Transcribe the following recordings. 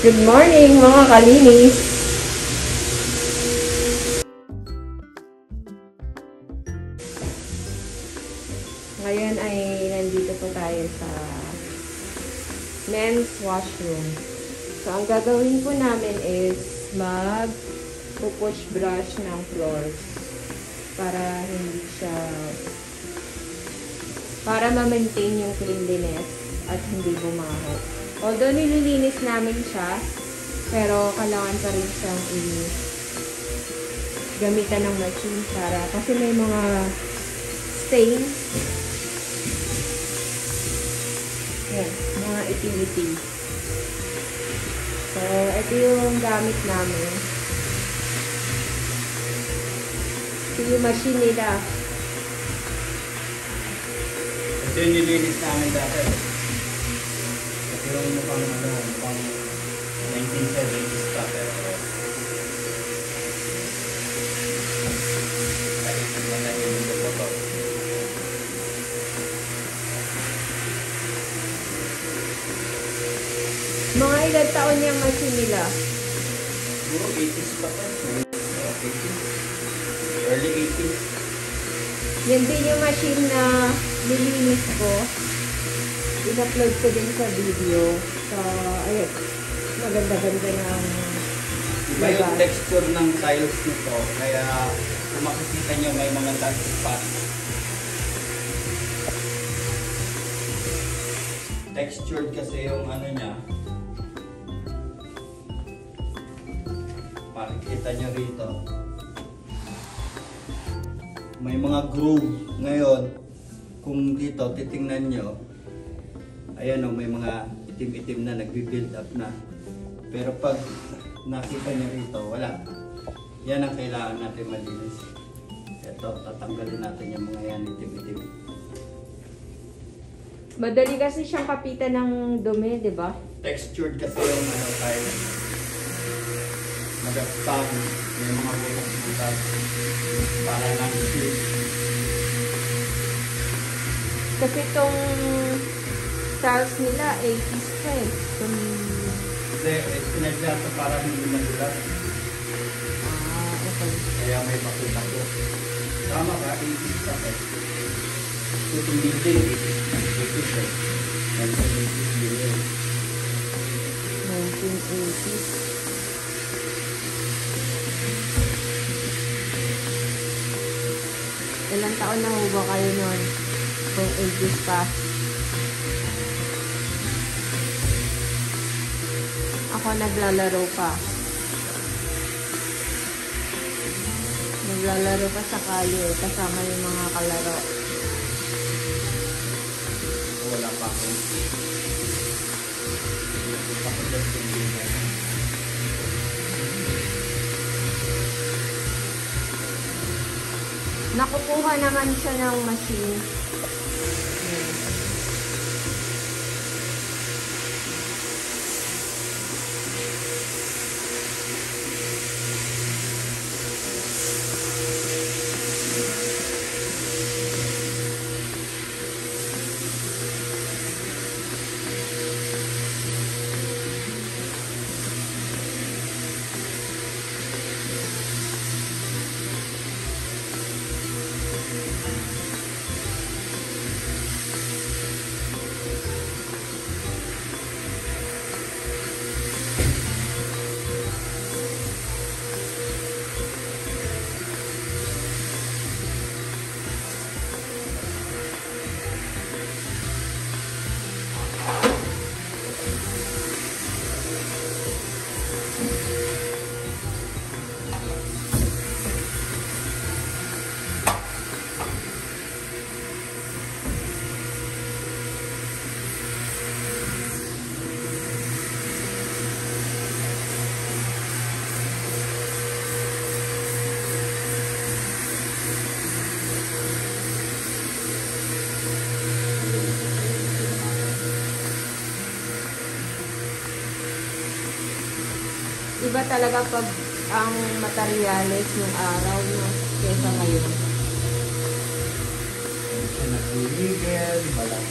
Good morning mga kalinis! Ngayon ay nandito po tayo sa men's washroom. So, ang gagawin po namin is mag-push brush ng floors para hindi siya para ma-maintain yung cleanliness at hindi bumaho. Although nililinis namin siya, pero kailangan pa rin siyang gamitan ng machine para kasi may mga stain. Yan, mga itim-itim. So, ito yung gamit namin. Ito yung machine nila. Ito yung nilinis namin dati. Ito yung mukhang 1970s pa, pero kahit naman na yung motor. Mga ilang taon yung machine nila? Puro 80s pa pa. Early 80s. Yan din yung machine na nilinis ko. In-upload ko din sa video. So, ayun. Maganda-ganda ng Iba yung texture ng tiles nito. Kaya kung makikita nyo may mga dark spot. Textured kasi yung ano niya. Makikita nyo rito. May mga groove. Ngayon, kung dito titingnan nyo, ayan o, may mga itim-itim na nagbi-build up na. Pero pag nakita nyo rito, wala. Yan ang kailangan natin malinis. Ito, tatanggalin natin yung mga yan itim-itim. Madali kasi siyang kapitan ng dumi, di ba? Textured kasi yung ano tayo. Magapang, may mga butas-butas. Para lang sleep. Kasi itong styles nila, 80s pa eh. Hindi, pinagla ito para hindi madulas. Okay. Kaya may bako-bako. Tama ka, 80s pa eh. So, hindi din, 80s eh. 1980s din yun. 1980s. Ilang taon na ho ba kayo nun? Kung 80s pa. Ako naglalaro pa. Naglalaro pa sa kalye kasama yung mga kalaro. Wala pa ako. Wala pa ako. Nakukuha naman siya ng machine. Iba talaga pag ang materyales ng araw no, kesa ngayon. Nag-legal, walang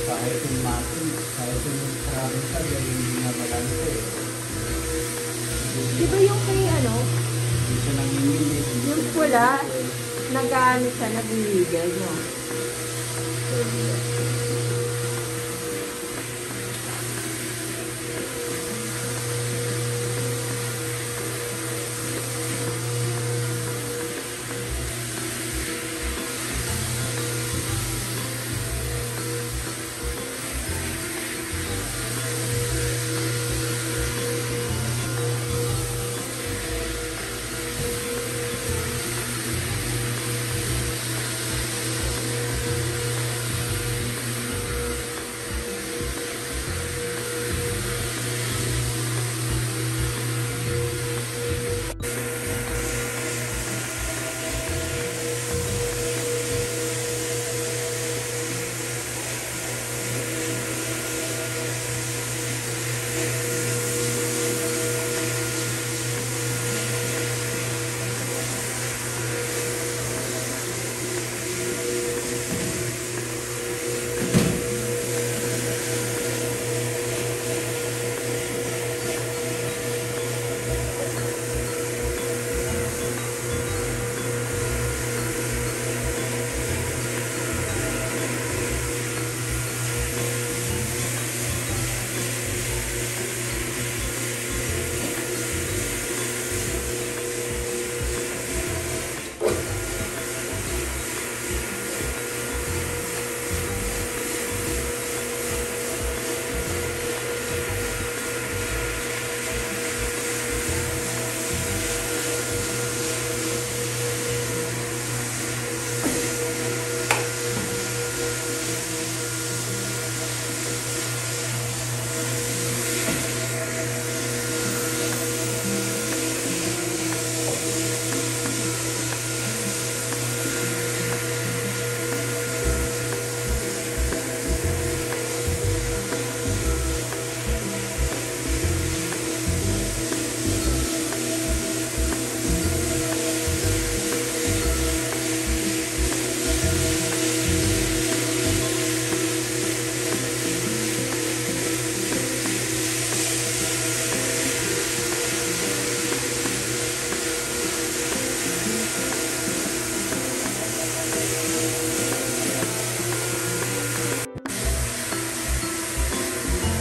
kahit yung matin, kahit yung travel ka, hindi na wala balanse eh. Di ba yung kay ano, Hindi siya nanginginig. Hindi yung siya pula, nanginginig. nag-ano siya, nag-illegal, no?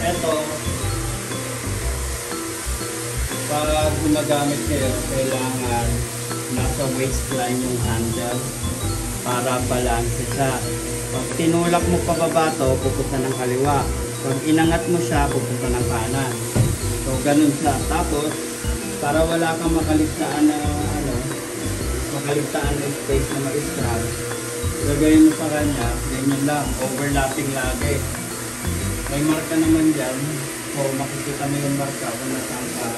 Eto, pag gumagamit kayo, kailangan nasa waistline yung handle para balance siya. Pag tinulak mo pababa to, pupunta ng kaliwa. Pag inangat mo siya, pupunta ng kanan. So, ganun siya. Tapos, para wala kang makaligtaan na makaligtaan na space na ma-strap, gagawin mo sa kanya, ganyan lang, overlapping lagi. May marka naman dyan, so makikita mo yung marka kung nasaan ka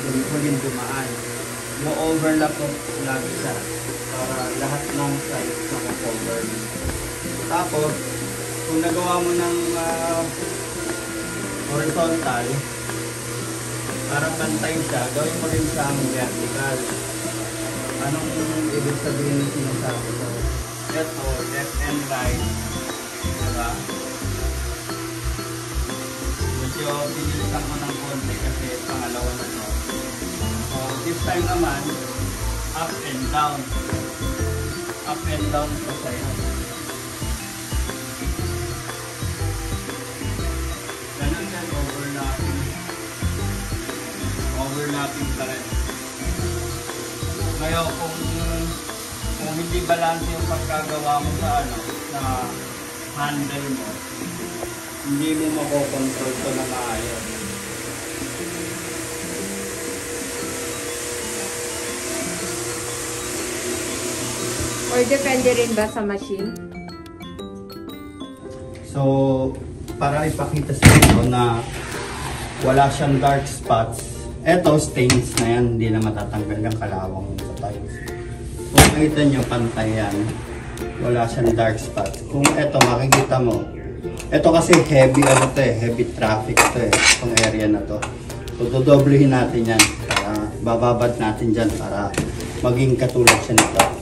huling dumaan. Mo-overlap ko lagi siya para lahat ng size naka-cover. Tapos, kung nagawa mo ng horizontal, para pantay siya, gawin mo rin siyang vertical. Anong ibig sabihin ng sinasabi ko? Ito, left and right. Diba? Medyo pinilitan ko ng konti kasi pangalawa na to. So, this time naman, up and down. Up and down ito sa'yo. Ganun yan, overlapping. Overlapping pa rin. Ngayon, kung hindi balance yung pagkagawa mo sa sa handle mo, hindi mo makokontrol ito na maayos. Or depende rin ba sa machine? So, para ipakita sa inyo na wala siyang dark spots, eto stains na yan, hindi na matatanggal yung kalawang sa tiles. Kung makita nyo, pantay yan. Wala siyang dark spots. Kung eto, makikita mo, eto kasi heavy heavy traffic to itong area na to. So, dodoblehin natin yan. Para bababad natin dyan para maging katulad siya nito.